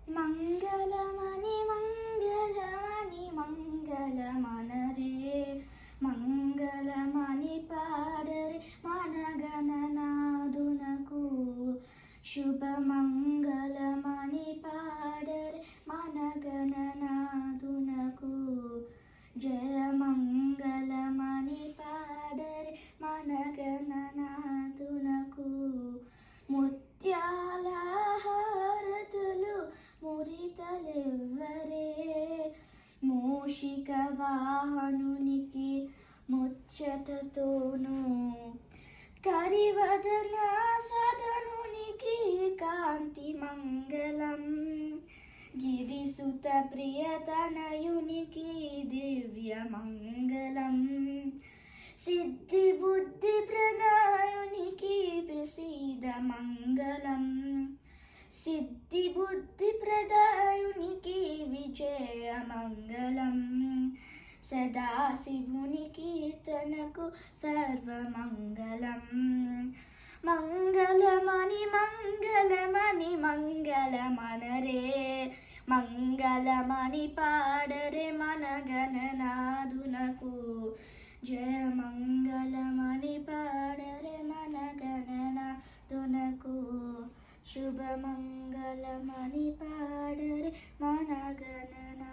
మంగళమణి మంగళమణి మంగళమనరే మంగళమణి పాడరే మనగణనాదునకు శుభమంగళమణి పాడరే మనగణనాదునకు జయమంగళమణి పాడరే మనగణనాదునకు ముత్యాల హారతులు మురితలెవ్వరే మూషిక వాహనునికి ముచ్చటతోను కరివదన సదనునికి కాంతి మంగళం గిరిసుత ప్రియతనయునికి దివ్య మంగళం సిద్ధి బుద్ధి ప్రదాయునికి ప్రసీద మంగళం సిద్ధి బుద్ధి ప్రదాయునికి విజయ మంగళం సదాశివుని కీర్తనకు సర్వమంగళం మంగళమణి మంగళమణి మంగళమనరే మంగళమణి పాడరే మనగణనాదునకు జయ మంగళమణి పాడరే మనగణనాదునకు శుభమంగళమణి పాడరే మనగణనాదునకు.